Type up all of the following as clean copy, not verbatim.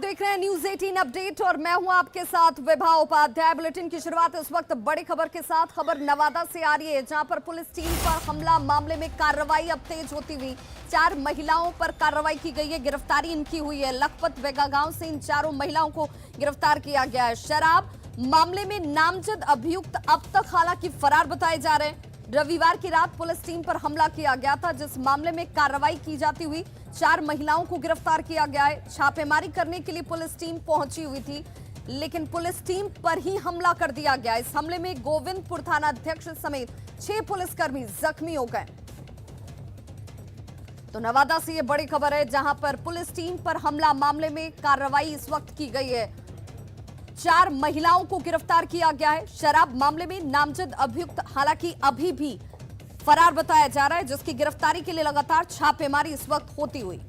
देख रहे हैं न्यूज 18 अपडेट और मैं हूं आपके साथ विभा उपाध्याय। बुलेटिन की शुरुआत इस वक्त बड़ी खबर के साथ। खबर नवादा से आ रही है, जहां पर पुलिस टीम पर हमला मामले में कार्रवाई अब तेज होती हुई 4 महिलाओं पर कार्रवाई की गई है। गिरफ्तारी इनकी हुई है। लखपत वेगा गांव से इन 4 महिलाओं को गिरफ्तार किया गया है। शराब मामले में नामजद अभियुक्त अब तक हालांकि फरार बताए जा रहे हैं। रविवार की रात पुलिस टीम पर हमला किया गया था, जिस मामले में कार्रवाई की जाती हुई 4 महिलाओं को गिरफ्तार किया गया है। छापेमारी करने के लिए पुलिस टीम पहुंची हुई थी, लेकिन पुलिस टीम पर ही हमला कर दिया गया। इस हमले में गोविंदपुर थाना अध्यक्ष समेत 6 पुलिसकर्मी जख्मी हो गए। तो नवादा से ये बड़ी खबर है, जहां पर पुलिस टीम पर हमला मामले में कार्रवाई इस वक्त की गई है। 4 महिलाओं को गिरफ्तार किया गया है। शराब मामले में नामजद अभियुक्त हालांकि अभी भी फरार बताया जा रहा है, जिसकी गिरफ्तारी के लिए लगातार छापेमारी इस वक्त होती हुई।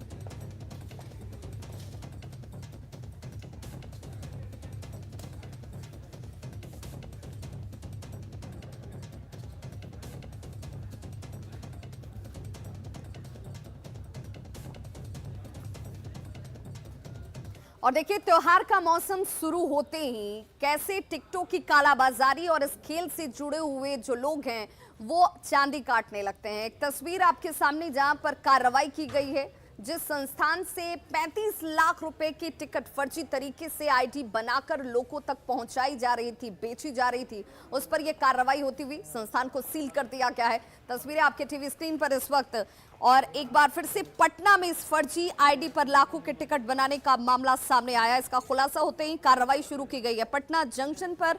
और देखिए, त्योहार का मौसम शुरू होते ही कैसे टिकटों की कालाबाजारी और इस खेल से जुड़े हुए जो लोग हैं वो चांदी काटने लगते हैं। एक तस्वीर आपके सामने, जहां पर कार्रवाई की गई है। जिस संस्थान से 35 लाख रुपए की टिकट फर्जी तरीके से आईडी बनाकर लोगों तक पहुंचाई जा रही थी, बेची जा रही थी, उस पर यह कार्रवाई होती हुई संस्थान को सील कर दिया गया है। तस्वीरें आपके टीवी स्क्रीन पर इस वक्त। और एक बार फिर से पटना में इस फर्जी आईडी पर लाखों के टिकट बनाने का मामला सामने आया। इसका खुलासा होते ही कार्रवाई शुरू की गई है। पटना जंक्शन पर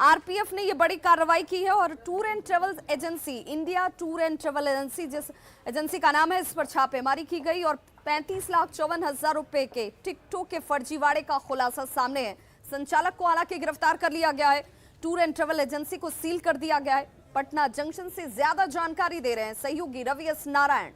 आरपीएफ ने यह बड़ी कार्रवाई की है और tour and travel agency, India tour and travel agency जिस एजेंसी का नाम है, इस पर छापेमारी की गई और 35,54,000 रुपए के टिकटों के फर्जीवाड़े का खुलासा सामने है। संचालक को हालांकि गिरफ्तार कर लिया गया है। टूर एंड ट्रेवल एजेंसी को सील कर दिया गया है। पटना जंक्शन से ज्यादा जानकारी दे रहे हैं सहयोगी रवि एस नारायण।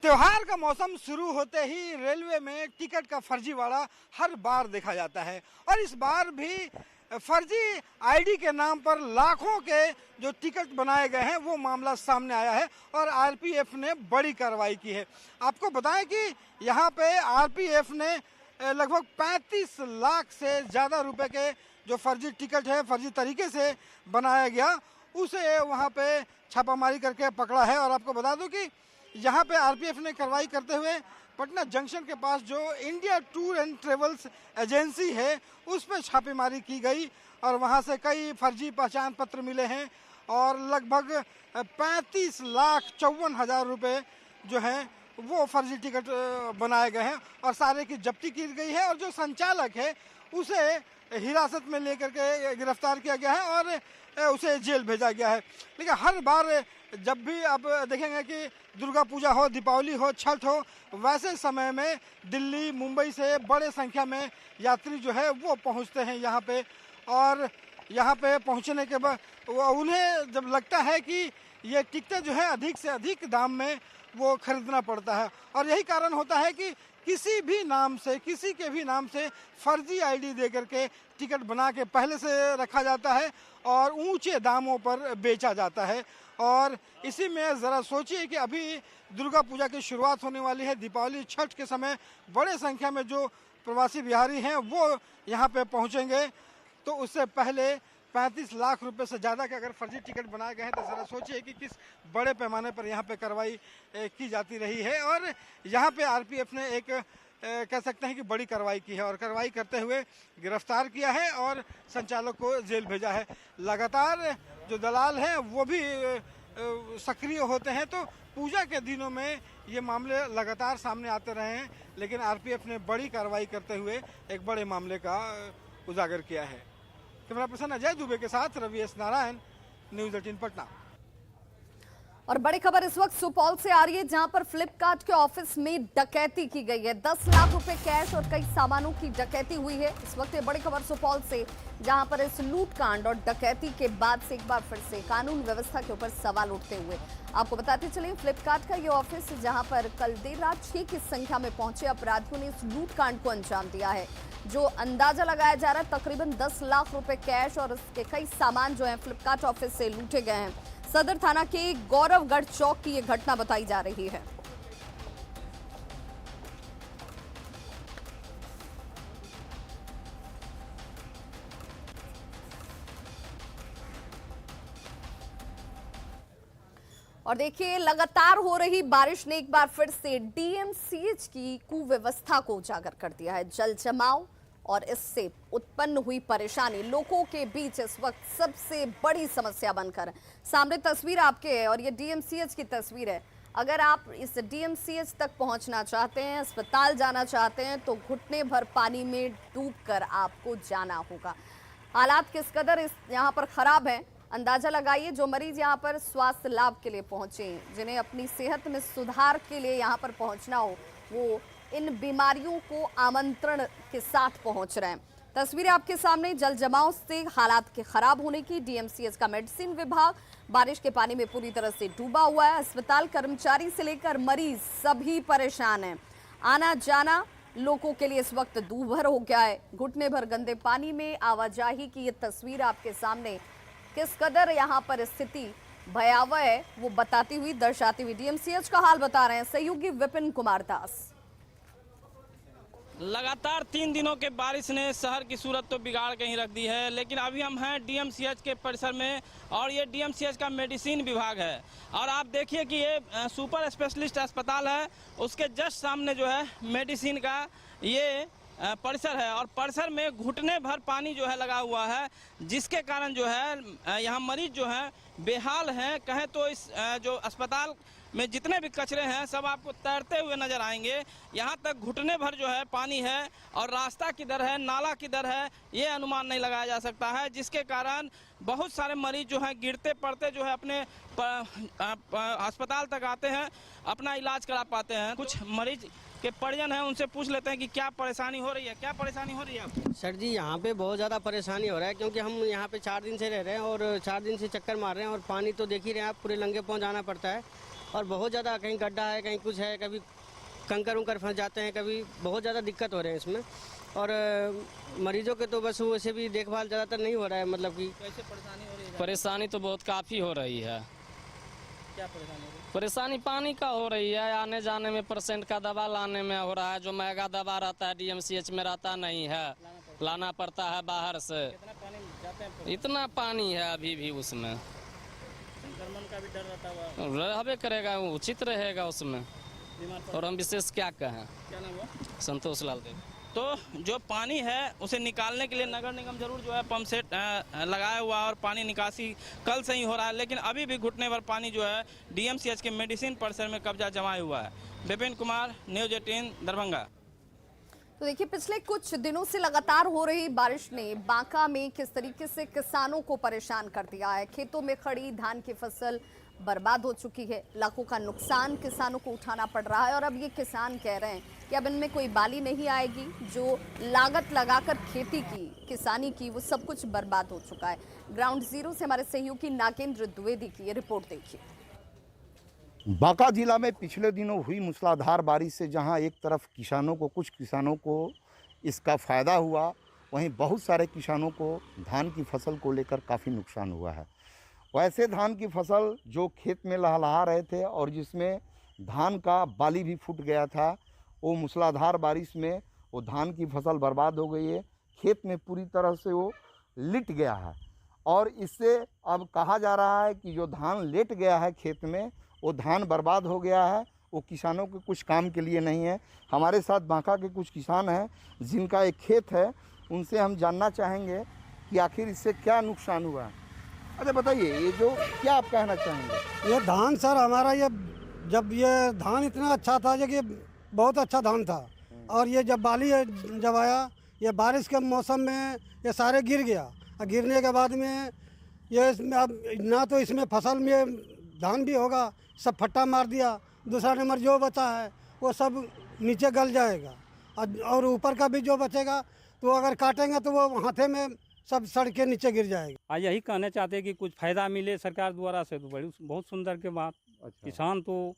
त्योहार का मौसम शुरू होते ही रेलवे में टिकट का फर्जीवाड़ा हर बार देखा जाता है और इस बार भी फर्जी आईडी के नाम पर लाखों के जो टिकट बनाए गए हैं वो मामला सामने आया है और आरपीएफ ने बड़ी कार्रवाई की है। आपको बताएं कि यहाँ पे आरपीएफ ने लगभग 35 लाख से ज़्यादा रुपए के जो फर्जी टिकट है, फर्जी तरीके से बनाया गया, उसे वहाँ पे छापामारी करके पकड़ा है। और आपको बता दूं कि यहाँ पे आरपीएफ ने कार्रवाई करते हुए पटना जंक्शन के पास जो India tour and travels agency है उस पर छापेमारी की गई और वहाँ से कई फर्जी पहचान पत्र मिले हैं और लगभग 35,54,000 रुपये जो हैं वो फर्जी टिकट बनाए गए हैं और सारे की जब्ती की गई है और जो संचालक है उसे हिरासत में लेकर के गिरफ्तार किया गया है और उसे जेल भेजा गया है। लेकिन हर बार जब भी आप देखेंगे कि दुर्गा पूजा हो, दीपावली हो, छठ हो, वैसे समय में दिल्ली, मुंबई से बड़े संख्या में यात्री जो है वो पहुंचते हैं यहाँ पे और यहाँ पे पहुंचने के बाद उन्हें जब लगता है कि ये टिकटें जो है अधिक से अधिक दाम में वो खरीदना पड़ता है और यही कारण होता है कि किसी भी नाम से, किसी के भी नाम से फर्जी आईडी दे करके टिकट बना के पहले से रखा जाता है और ऊंचे दामों पर बेचा जाता है। और इसी में ज़रा सोचिए कि अभी दुर्गा पूजा की शुरुआत होने वाली है, दीपावली, छठ के समय बड़े संख्या में जो प्रवासी बिहारी हैं वो यहाँ पे पहुँचेंगे, तो उससे पहले 35 लाख रुपए से ज़्यादा के अगर फर्जी टिकट बनाए गए हैं तो ज़रा सोचिए कि किस बड़े पैमाने पर यहाँ पे कार्रवाई की जाती रही है। और यहाँ पे आरपीएफ ने एक कह सकते हैं कि बड़ी कार्रवाई की है और कार्रवाई करते हुए गिरफ्तार किया है और संचालक को जेल भेजा है। लगातार जो दलाल हैं वो भी सक्रिय होते हैं, तो पूजा के दिनों में ये मामले लगातार सामने आते रहे हैं, लेकिन आरपीएफ ने बड़ी कार्रवाई करते हुए एक बड़े मामले का उजागर किया है। कैमरा पर्सन अजय दुबे के साथ रवि एस नारायण, न्यूज 18 पटना। और बड़ी खबर इस वक्त सुपौल से आ रही है, जहां पर फ्लिपकार्ट के ऑफिस में डकैती की गई है। 10 लाख रुपए कैश और कई सामानों की डकैती हुई है। इस वक्त ये बड़ी खबर सुपौल से, जहां पर इस लूटकांड और डकैती के बाद से एक बार फिर से कानून व्यवस्था के ऊपर सवाल उठते हुए आपको बताते चले, फ्लिपकार्ट का ये ऑफिस, जहां पर कल देर रात 6 की संख्या में पहुंचे अपराधियों ने इस लूटकांड को अंजाम दिया है। जो अंदाजा लगाया जा रहा है तकरीबन 10 लाख रुपए कैश और उसके कई सामान जो है फ्लिपकार्ट ऑफिस से लूटे गए हैं। सदर थाना के गौरवगढ़ चौक की यह घटना बताई जा रही है। और देखिए लगातार हो रही बारिश ने एक बार फिर से डीएमसीएच की कुव्यवस्था को उजागर कर दिया है। जल जमाव और इससे उत्पन्न हुई परेशानी लोगों के बीच इस वक्त सबसे बड़ी समस्या बनकर सामने तस्वीर आपके है और ये डीएमसीएच की तस्वीर है। अगर आप इस डीएमसीएच तक पहुंचना चाहते हैं, अस्पताल जाना चाहते हैं तो घुटने भर पानी में डूबकर आपको जाना होगा। हालात किस कदर इस यहाँ पर खराब है अंदाजा लगाइए। जो मरीज यहाँ पर स्वास्थ्य लाभ के लिए पहुंचे, जिन्हें अपनी सेहत में सुधार के लिए यहाँ पर पहुंचना हो, वो इन बीमारियों को आमंत्रण के साथ पहुंच रहे हैं। तस्वीरें आपके सामने जल जमाव से हालात के खराब होने की। डीएमसीएच का मेडिसिन विभाग बारिश के पानी में पूरी तरह से डूबा हुआ है। अस्पताल कर्मचारी से लेकर मरीज सभी परेशान हैं। आना जाना लोगों के लिए इस वक्त दूभर हो गया है। घुटने भर गंदे पानी में आवाजाही की ये तस्वीर आपके सामने किस कदर यहाँ पर स्थिति भयावह है वो बताती हुई, दर्शाती हुई डीएमसीएच का हाल बता रहे हैं सहयोगी विपिन कुमार दास। लगातार 3 दिनों के बारिश ने शहर की सूरत तो बिगाड़ के ही रख दी है, लेकिन अभी हम हैं डीएमसीएच के परिसर में और ये डीएमसीएच का मेडिसिन विभाग है। और आप देखिए कि ये सुपर स्पेशलिस्ट अस्पताल है, उसके जस्ट सामने जो है मेडिसिन का ये परिसर है और परिसर में घुटने भर पानी जो है लगा हुआ है, जिसके कारण जो है यहाँ मरीज जो है बेहाल हैं। कहें तो इस जो अस्पताल में जितने भी कचरे हैं सब आपको तैरते हुए नजर आएंगे। यहाँ तक घुटने भर जो है पानी है और रास्ता किधर है, नाला किधर है, ये अनुमान नहीं लगाया जा सकता है, जिसके कारण बहुत सारे मरीज जो हैं गिरते पड़ते जो है अपने अस्पताल तक आते हैं, अपना इलाज करा पाते हैं। कुछ मरीज के परिजन हैं, उनसे पूछ लेते हैं कि क्या परेशानी हो रही है। क्या परेशानी हो रही है आपको? सर जी, यहाँ पे बहुत ज़्यादा परेशानी हो रहा है क्योंकि हम यहाँ पे 4 दिन से रह रहे हैं और 4 दिन से चक्कर मार रहे हैं और पानी तो देख ही रहे हैं आप, पूरे नंगे पाँव जाना पड़ता है और बहुत ज़्यादा कहीं गड्ढा है, कहीं कुछ है, कभी कंकर उंकर फंस जाते हैं, कभी बहुत ज़्यादा दिक्कत हो रहे हैं इसमें। और मरीजों के तो बस वैसे भी देखभाल ज़्यादातर नहीं हो रहा है। मतलब कि कैसे परेशानी हो रही है? परेशानी तो बहुत काफ़ी हो रही है। क्या परेशानी हो रही है? परेशानी पानी का हो रही है, आने जाने में, पेशेंट का दवा लाने में हो रहा है। जो महंगा दवा रहता है डीएमसीएच में रहता नहीं है, लाना पड़ता है बाहर से। कितना पानी जाते हैं? इतना पानी है अभी भी उसमें, संक्रमण का भी डर रहता हुआ रहबे करेगा, उचित रहेगा उसमें। बीमार और हम विशेष क्या कहें। क्या नाम हुआ? संतोष लाल देव। तो जो पानी है उसे निकालने के लिए नगर निगम जरूर जो है पंप सेट लगाया हुआ और पानी निकासी कल से ही हो रहा है, लेकिन अभी भी घुटने भर पानी जो है डीएमसीएच के मेडिसिन परिसर में कब्जा जमाए हुआ है। विपिन कुमार, न्यूज 18 दरभंगा। तो देखिए, पिछले कुछ दिनों से लगातार हो रही बारिश ने बांका में किस तरीके से किसानों को परेशान कर दिया है। खेतों में खड़ी धान की फसल बर्बाद हो चुकी है, लाखों का नुकसान किसानों को उठाना पड़ रहा है और अब ये किसान कह रहे हैं कि अब इनमें कोई बाली नहीं आएगी। जो लागत लगाकर खेती की, किसानी की, वो सब कुछ बर्बाद हो चुका है। ग्राउंड जीरो से हमारे सहयोगी नागेंद्र द्विवेदी की ये रिपोर्ट देखिए। बांका जिला में पिछले दिनों हुई मूसलाधार बारिश से जहां एक तरफ कुछ किसानों को इसका फ़ायदा हुआ, वहीं बहुत सारे किसानों को धान की फसल को लेकर काफ़ी नुकसान हुआ है। वैसे धान की फसल जो खेत में लहलहा रहे थे और जिसमें धान का बाली भी फूट गया था, वो मूसलाधार बारिश में वो धान की फसल बर्बाद हो गई है। खेत में पूरी तरह से वो लिट गया है और इससे अब कहा जा रहा है कि जो धान लेट गया है खेत में, वो धान बर्बाद हो गया है, वो किसानों के कुछ काम के लिए नहीं है। हमारे साथ बांका के कुछ किसान हैं जिनका एक खेत है, उनसे हम जानना चाहेंगे कि आखिर इससे क्या नुकसान हुआ है। अच्छा बताइए, ये जो क्या आप कहना चाहेंगे? ये धान सर हमारा, ये जब ये धान इतना अच्छा था कि बहुत अच्छा धान था और ये जब बाली जब आया, ये बारिश के मौसम में ये सारे गिर गया और गिरने के बाद में ये अब ना तो इसमें फसल में धान भी होगा, सब फट्टा मार दिया। दूसरा नंबर जो बचा है वो सब नीचे गल जाएगा और ऊपर का भी जो बचेगा तो अगर काटेंगे तो वो हाथे में सब सड़ के नीचे गिर जाएगा। यही कहना चाहते हैं कि कुछ फ़ायदा मिले सरकार द्वारा से तो बड़ी बहुत सुंदर के बात। अच्छा। किसान तो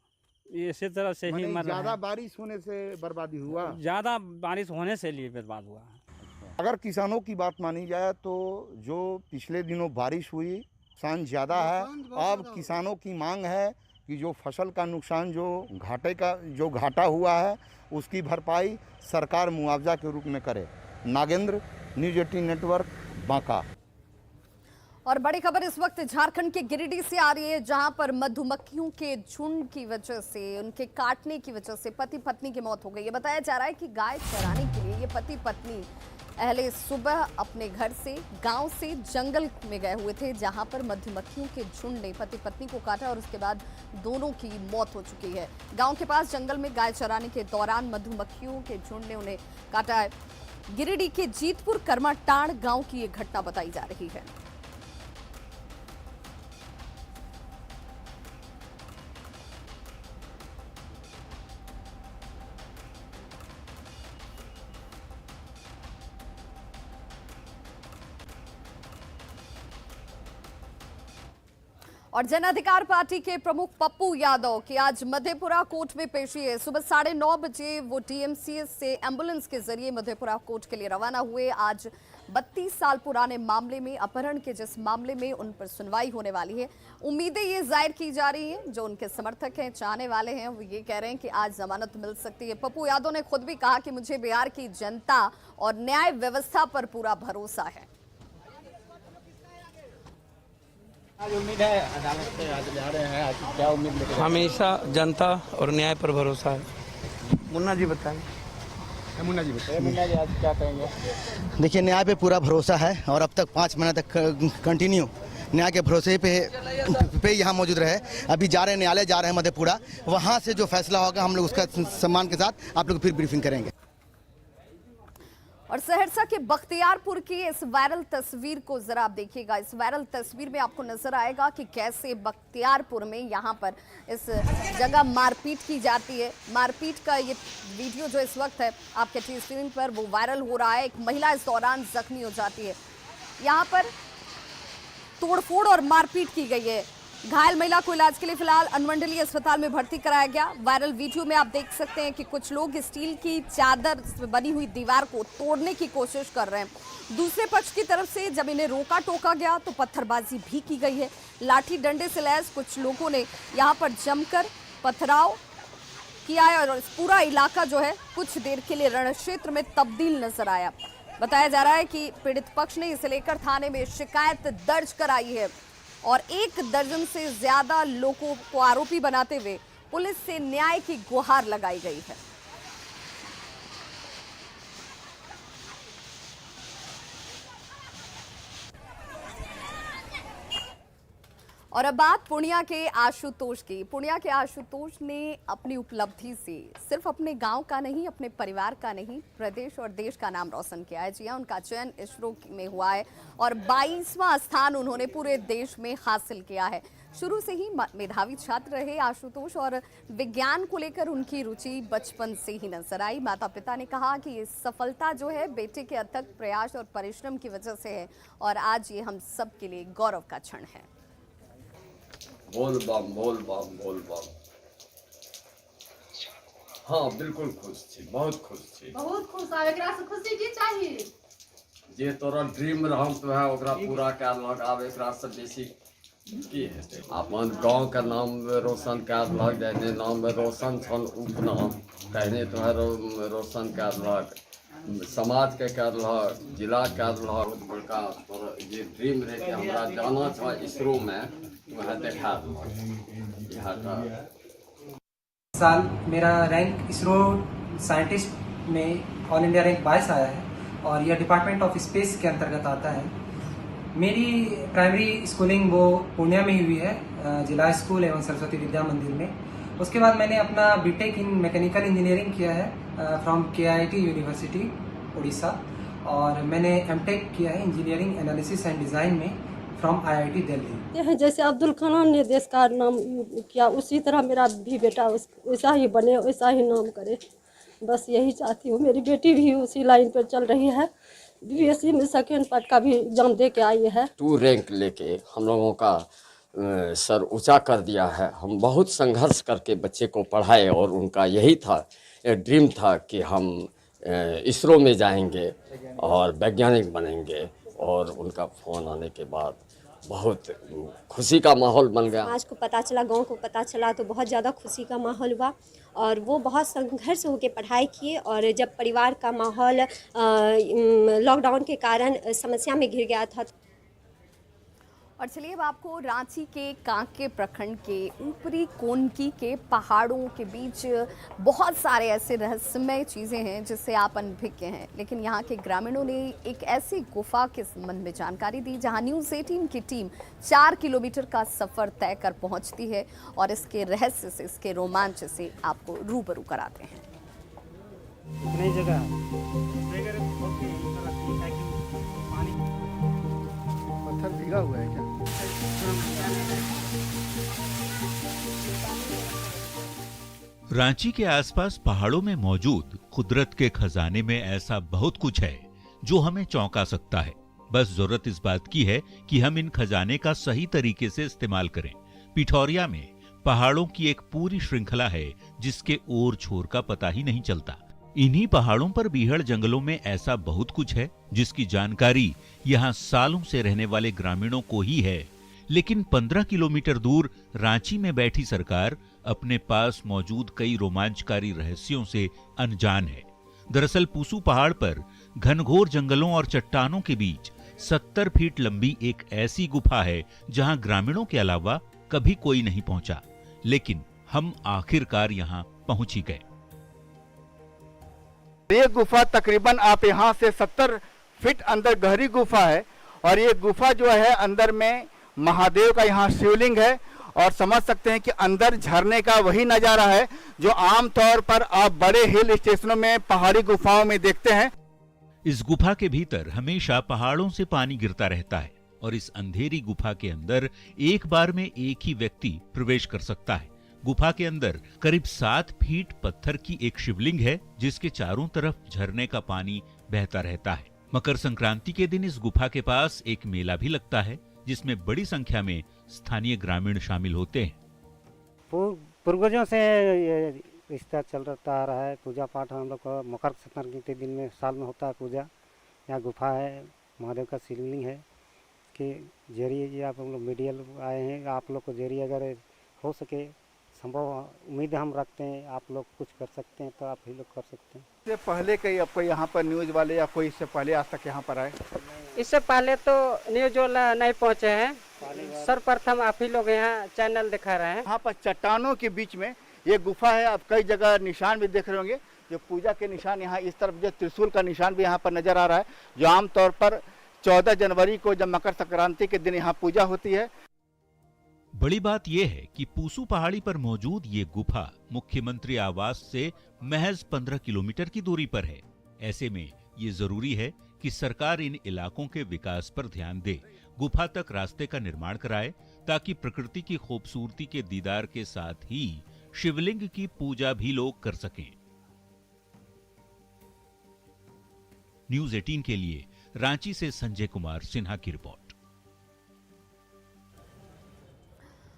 इसी तरह से ही मर रहा ज़्यादा है। बारिश होने से बर्बादी हुआ, ज़्यादा बारिश होने से लिए बर्बाद हुआ है। अगर किसानों की बात मानी जाए तो जो पिछले दिनों बारिश हुई, नुकसान ज़्यादा है। अब किसानों की मांग है कि जो फसल का नुकसान, जो घाटा हुआ है, उसकी भरपाई सरकार मुआवजा के रूप में करे। Nagendra, news 18 network, Banka. और बड़ी खबर इस वक्त झारखंड के गिरिडीह से आ रही है, जहां पर मधुमक्खियों के झुंड की वजह से, उनके काटने की वजह से पति पत्नी की मौत हो गई है। बताया जा रहा है कि गाय चराने के लिए ये पति पत्नी पहले सुबह अपने घर से गांव से जंगल में गए हुए थे, जहां पर मधुमक्खियों के झुंड ने पति पत्नी को काटा और उसके बाद दोनों की मौत हो चुकी है। गांव के पास जंगल में गाय चराने के दौरान मधुमक्खियों के झुंड ने उन्हें काटा है। गिरिडीह के जीतपुर कर्माटांड़ गांव की ये घटना बताई जा रही है। और जन अधिकार पार्टी के प्रमुख पप्पू यादव की आज मधेपुरा कोर्ट में पेशी है। सुबह 9:30 बजे वो डीएमसीएच से एम्बुलेंस के जरिए मधेपुरा कोर्ट के लिए रवाना हुए। आज 32 साल पुराने मामले में, अपहरण के जिस मामले में उन पर सुनवाई होने वाली है, उम्मीदें ये जाहिर की जा रही हैं। जो उनके समर्थक हैं, चाहने वाले हैं, वो ये कह रहे हैं कि आज जमानत मिल सकती है। पप्पू यादव ने खुद भी कहा कि मुझे बिहार की जनता और न्याय व्यवस्था पर पूरा भरोसा है। आज उम्मीद है अदालत से आज जा रहे हैं, आज क्या उम्मीद लेकर? हमेशा जनता और न्याय पर भरोसा है। मुन्ना जी बताएं। मुन्ना जी आज क्या कहेंगे? देखिए, न्याय पे पूरा भरोसा है और अब तक 5 महीने तक कंटिन्यू न्याय के भरोसे पे यहाँ मौजूद रहे। अभी जा रहे हैं न्यायालय, जा रहे हैं मधेपुरा, वहाँ से जो फैसला होगा हम लोग उसका सम्मान के साथ आप लोग फिर ब्रीफिंग करेंगे। और सहरसा के बख्तियारपुर की इस वायरल तस्वीर को जरा आप देखिएगा। इस वायरल तस्वीर में आपको नजर आएगा कि कैसे बख्तियारपुर में यहाँ पर इस जगह मारपीट की जाती है। मारपीट का ये वीडियो जो इस वक्त है आपके टीवी स्क्रीन पर, वो वायरल हो रहा है। एक महिला इस दौरान जख्मी हो जाती है। यहाँ पर तोड़फोड़ और मारपीट की गई है। घायल महिला को इलाज के लिए फिलहाल अनुमंडलीय अस्पताल में भर्ती कराया गया। वायरल वीडियो में आप देख सकते हैं कि कुछ लोग स्टील की चादर से बनी हुई दीवार को तोड़ने की कोशिश कर रहे हैं। दूसरे पक्ष की तरफ से जब इन्हें रोका टोका गया तो पत्थरबाजी भी की गई है। लाठी डंडे से लैस कुछ लोगों ने यहाँ पर जमकर पथराव किया है और पूरा इलाका जो है कुछ देर के लिए रण क्षेत्र में तब्दील नजर आया। बताया जा रहा है कि पीड़ित पक्ष ने इसे लेकर थाने में शिकायत दर्ज कराई है और 1 दर्जन से ज्यादा लोगों को आरोपी बनाते हुए पुलिस से न्याय की गुहार लगाई गई है। और अब बात पूर्णिया के आशुतोष की। पूर्णिया के आशुतोष ने अपनी उपलब्धि से सिर्फ अपने गांव का नहीं, अपने परिवार का नहीं, प्रदेश और देश का नाम रोशन किया है। जी हां, उनका चयन इसरो में हुआ है और 22वां स्थान उन्होंने पूरे देश में हासिल किया है। शुरू से ही मेधावी छात्र रहे आशुतोष और विज्ञान को लेकर उनकी रुचि बचपन से ही नजर आई। माता पिता ने कहा कि ये सफलता जो है बेटे के अथक प्रयास और परिश्रम की वजह से है और आज ये हम सब के लिए गौरव का क्षण है। बोल बम बोल बम बोल बम। हाँ बिल्कुल खुश थी, बहुत खुश थी, बहुत खुश है। एकरा से खुशी की चाहिए? जे तोरा ड्रीम रहम तो है ओकरा पूरा करलक। आब एकरा से बेसी की हेतै? अपन गांव के नाम रोशन करलक, जहने नाम रोशन छल उपनाम कहने तो है रोशन करलक, समाज के करलक, जिला करलक। बहुत बड़का तोरा जे ड्रीम रहे कि हमरा जाना था इसरो में, वह देखा साल मेरा रैंक इसरो साइंटिस्ट में ऑल इंडिया रैंक 22 आया है और यह डिपार्टमेंट ऑफ स्पेस के अंतर्गत आता है। मेरी प्राइमरी स्कूलिंग वो पूर्णिया में ही हुई है, जिला स्कूल एवं सरस्वती विद्या मंदिर में। उसके बाद मैंने अपना बीटेक इन मैकेनिकल इंजीनियरिंग किया है फ्रॉम KIT यूनिवर्सिटी उड़ीसा और मैंने एमटेक किया है इंजीनियरिंग एनालिसिस एंड डिज़ाइन में फ्रॉम IIT दिल्ली। जैसे अब्दुल कलाम ने देश का नाम किया, उसी तरह मेरा भी बेटा वैसा ही बने, वैसा ही नाम करे, बस यही चाहती हूँ। मेरी बेटी भी उसी लाइन पर चल रही है, BSc में सेकेंड पार्ट का भी एग्जाम दे के आई है। 2 रैंक लेके हम लोगों का सर ऊंचा कर दिया है। हम बहुत संघर्ष करके बच्चे को पढ़ाए और उनका यही था, ड्रीम था कि हम इसरो में जाएंगे और वैज्ञानिक बनेंगे। और उनका फ़ोन आने के बाद बहुत खुशी का माहौल बन गया। आज को पता चला, गांव को पता चला तो बहुत ज़्यादा खुशी का माहौल हुआ और वो बहुत संघर्ष होकर पढ़ाई किए। और जब परिवार का माहौल लॉकडाउन के कारण समस्या में घिर गया था। और चलिए अब आपको रांची के कांके प्रखंड के ऊपरी कोनकी के पहाड़ों के बीच बहुत सारे ऐसे रहस्यमय चीज़ें हैं जिससे आप अनभिज्ञ हैं, लेकिन यहाँ के ग्रामीणों ने एक ऐसी गुफा के संबंध में जानकारी दी जहाँ न्यूज़ 18 की टीम 4 किलोमीटर का सफ़र तय कर पहुँचती है और इसके रहस्य से, इसके रोमांच से आपको रूबरू कराते हैं। नई जगह पत्थर भीगा हुआ है क्या? रांची के आसपास पहाड़ों में मौजूद कुदरत के खजाने में ऐसा बहुत कुछ है जो हमें चौंका सकता है। बस जरूरत इस बात की है कि हम इन खजाने का सही तरीके से इस्तेमाल करें। पिठौरिया में पहाड़ों की एक पूरी श्रृंखला है जिसके ओर छोर का पता ही नहीं चलता। इन्हीं पहाड़ों पर बीहड़ जंगलों में ऐसा बहुत कुछ है जिसकी जानकारी यहाँ सालों से रहने वाले ग्रामीणों को ही है, लेकिन 15 किलोमीटर दूर रांची में बैठी सरकार अपने पास मौजूद कई रोमांचकारी रहस्यों से अनजान है। दरअसल पूसू पहाड़ पर घनघोर जंगलों और चट्टानों के बीच 70 फीट लंबी एक ऐसी गुफा है जहां ग्रामीणों के अलावा कभी कोई नहीं पहुंचा, लेकिन हम आखिरकार यहां पहुंच ही गए। ये गुफा तकरीबन आप यहाँ से 70 फीट अंदर गहरी गुफा है और ये गुफा जो है अंदर में महादेव का यहाँ शिवलिंग है और समझ सकते हैं कि अंदर झरने का वही नज़ारा है जो आमतौर पर आप बड़े हिल स्टेशनों में पहाड़ी गुफाओं में देखते हैं। इस गुफा के भीतर हमेशा पहाड़ों से पानी गिरता रहता है और इस अंधेरी गुफा के अंदर एक बार में एक ही व्यक्ति प्रवेश कर सकता है। गुफा के अंदर करीब 7 फीट पत्थर की एक शिवलिंग है जिसके चारों तरफ झरने का पानी बहता रहता है। मकर संक्रांति के दिन इस गुफा के पास एक मेला भी लगता है जिसमें बड़ी संख्या में स्थानीय ग्रामीण शामिल होते हैं। पूर्वजों से ये रिश्ता चलता आ रहा है। पूजा पाठ हम लोग को मकर संक्रांति के दिन में साल में होता है पूजा। यहाँ गुफा है, महादेव का शिवलिंग है के जरिए आप लोग मीडिया आए हैं, आप लोग को जरिए अगर हो सके संभव उम्मीद हम रखते हैं आप लोग कुछ कर सकते हैं तो आप ही लोग कर सकते हैं। इससे पहले कहीं आपको यहाँ पर न्यूज़ वाले या कोई इससे पहले आज तक यहाँ पर आए? इससे पहले तो न्यूज वाला नहीं पहुँचे हैं, सर्वप्रथम आप ही लोग यहाँ चैनल दिखा रहे हैं। यहाँ पर चट्टानों के बीच में ये गुफा है, आप कई जगह निशान भी देख रहे होंगे जो पूजा के निशान। यहाँ इस तरफ जो त्रिशूल का निशान भी यहाँ पर नजर आ रहा है जो आमतौर पर 14 जनवरी को जब मकर संक्रांति के दिन यहाँ पूजा होती है। बड़ी बात यह है कि पूसू पहाड़ी पर मौजूद ये गुफा मुख्यमंत्री आवास से महज 15 किलोमीटर की दूरी पर है। ऐसे में ये जरूरी है कि सरकार इन इलाकों के विकास पर ध्यान दे, गुफा तक रास्ते का निर्माण कराए ताकि प्रकृति की खूबसूरती के दीदार के साथ ही शिवलिंग की पूजा भी लोग कर सकें। न्यूज़ 18 के लिए रांची से संजय कुमार सिन्हा की रिपोर्ट।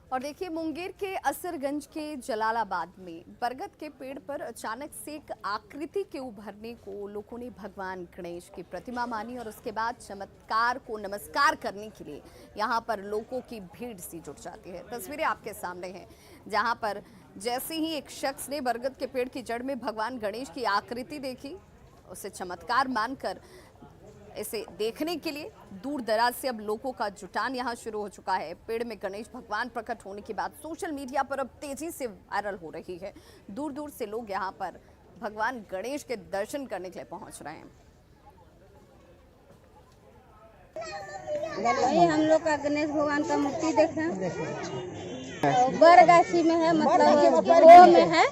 और देखिए मुंगेर के असरगंज के जलालाबाद में बरगद के पेड़ पर अचानक से एक आकृति के उभरने को लोगों ने भगवान गणेश की प्रतिमा मानी और उसके बाद चमत्कार को नमस्कार करने के लिए यहां पर लोगों की भीड़ सी जुट जाती है। तस्वीरें आपके सामने हैं जहां पर जैसे ही एक शख्स ने बरगद के पेड़ की जड़ में भगवान गणेश की आकृति देखी, उसे चमत्कार मानकर इसे देखने के लिए दूर दराज से अब लोगों का जुटान यहाँ शुरू हो चुका है। पेड़ में गणेश भगवान प्रकट होने की बात सोशल मीडिया पर अब तेजी से वायरल हो रही है। दूर दूर से लोग यहाँ पर भगवान गणेश के दर्शन करने के लिए पहुँच रहे हैं। हम लोग का गणेश भगवान का मूर्ति देखें, बरगाछी में है, मतलब खो में है,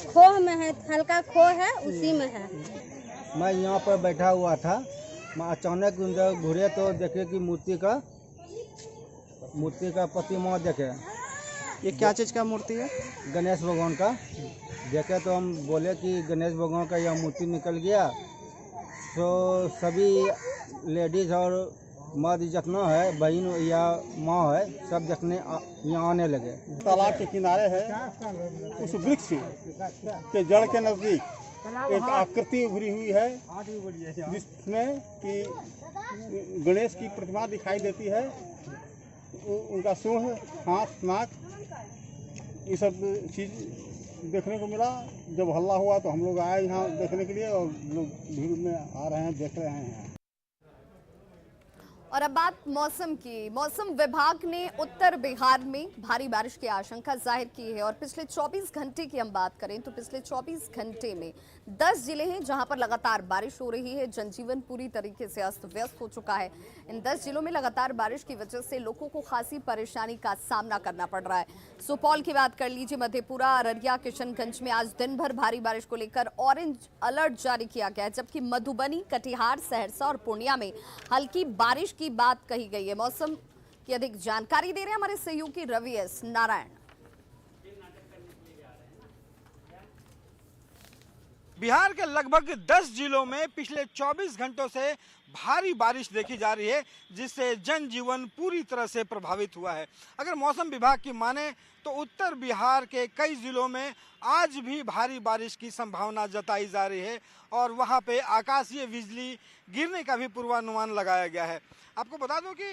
खो में है, हल्का खो है उसी में है। मैं यहाँ पर बैठा हुआ था, मैं अचानक घूरे तो देखे कि मूर्ति का प्रतिमा देखे। ये क्या चीज़ का मूर्ति है? गणेश भगवान का देखे तो हम बोले कि गणेश भगवान का यह मूर्ति निकल गया। तो सभी लेडीज और मर्द जितना है, बहन या माँ है, सब देखने यहाँ आने लगे। तालाब के किनारे है, उस वृक्ष के जड़ के नज़दीक एक आकृति उभरी हुई है जिसमें कि गणेश की प्रतिमा दिखाई देती है। उनका सूंड, हाथ, नाक, ये सब चीज़ देखने को मिला। जब हल्ला हुआ तो हम लोग आए यहाँ देखने के लिए और लोग भीड़ में आ रहे हैं, देख रहे हैं। और अब बात मौसम की। मौसम विभाग ने उत्तर बिहार में भारी बारिश की आशंका जाहिर की है और पिछले 24 घंटे की हम बात करें तो पिछले 24 घंटे में 10 जिले हैं जहां पर लगातार बारिश हो रही है। जनजीवन पूरी तरीके से अस्त व्यस्त हो चुका है। इन 10 जिलों में लगातार बारिश की वजह से लोगों को खासी परेशानी का सामना करना पड़ रहा है। सुपौल की बात कर लीजिए, मधेपुरा, अररिया, किशनगंज में आज दिन भर भारी बारिश को लेकर ऑरेंज अलर्ट जारी किया गया है, जबकि मधुबनी, कटिहार, सहरसा और पूर्णिया में हल्की बारिश की बात कही गई है। मौसम की अधिक जानकारी दे रहे हैं हमारे सहयोगी रवि एस नारायण। बिहार के लगभग 10 जिलों में पिछले 24 घंटों से भारी बारिश देखी जा रही है, जिससे जनजीवन पूरी तरह से प्रभावित हुआ है। अगर मौसम विभाग की माने तो उत्तर बिहार के कई जिलों में आज भी भारी बारिश की संभावना जताई जा रही है और वहां पे आकाशीय बिजली गिरने का भी पूर्वानुमान लगाया गया है। आपको बता दूं कि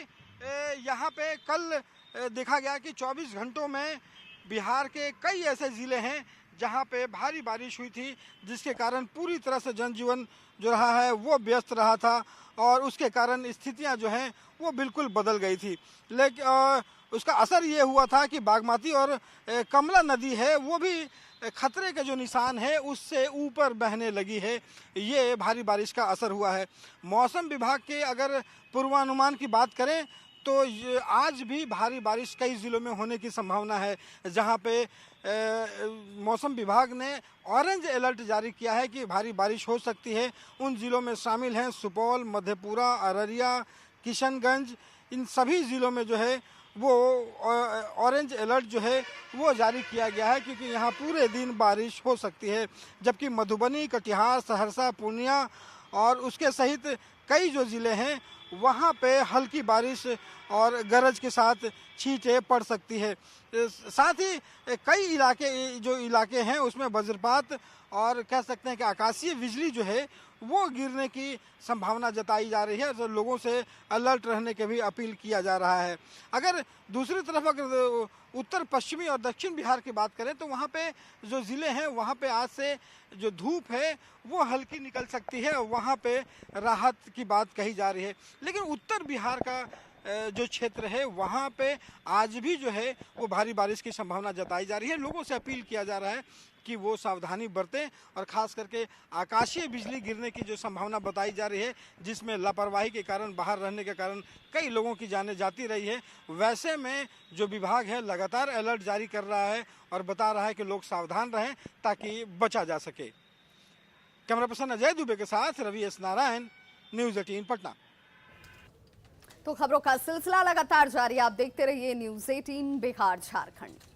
यहाँ पे कल देखा गया कि 24 घंटों में बिहार के कई ऐसे ज़िले हैं जहाँ पे भारी बारिश हुई थी, जिसके कारण पूरी तरह से जनजीवन जो रहा है वो व्यस्त रहा था और उसके कारण स्थितियाँ जो हैं वो बिल्कुल बदल गई थी। लेकिन उसका असर ये हुआ था कि बागमती और कमला नदी है वो भी खतरे के जो निशान है उससे ऊपर बहने लगी है। ये भारी बारिश का असर हुआ है। मौसम विभाग के अगर पूर्वानुमान की बात करें तो आज भी भारी बारिश कई ज़िलों में होने की संभावना है, जहां पे मौसम विभाग ने ऑरेंज अलर्ट जारी किया है कि भारी बारिश हो सकती है। उन ज़िलों में शामिल हैं सुपौल, मधेपुरा, अररिया, किशनगंज। इन सभी ज़िलों में जो है वो ऑरेंज अलर्ट जो है वो जारी किया गया है, क्योंकि यहाँ पूरे दिन बारिश हो सकती है। जबकि मधुबनी, कटिहार, सहरसा, पूर्णिया और उसके सहित कई जो ज़िले हैं वहाँ पे हल्की बारिश और गरज के साथ छींटें पड़ सकती है। साथ ही कई इलाके हैं उसमें वज्रपात और कह सकते हैं कि आकाशीय बिजली जो है वो गिरने की संभावना जताई जा रही है। तो लोगों से अलर्ट रहने की भी अपील किया जा रहा है। अगर दूसरी तरफ अगर उत्तर पश्चिमी और दक्षिण बिहार की बात करें तो वहाँ पे जो ज़िले हैं वहाँ पे आज से जो धूप है वो हल्की निकल सकती है, वहाँ पे राहत की बात कही जा रही है। लेकिन उत्तर बिहार का जो क्षेत्र है वहाँ पे आज भी जो है वो भारी बारिश की संभावना जताई जा रही है। लोगों से अपील किया जा रहा है कि वो सावधानी बरतें और ख़ास करके आकाशीय बिजली गिरने की जो संभावना बताई जा रही है, जिसमें लापरवाही के कारण, बाहर रहने के कारण कई लोगों की जानें जाती रही है। वैसे में जो विभाग है लगातार अलर्ट जारी कर रहा है और बता रहा है कि लोग सावधान रहें ताकि बचा जा सके। कैमरा पर्सन अजय दुबे के साथ रवि एस नारायण, न्यूज़ 18 पटना। तो खबरों का सिलसिला लगातार जारी, आप देखते रहिए न्यूज़ 18 बिहार झारखंड।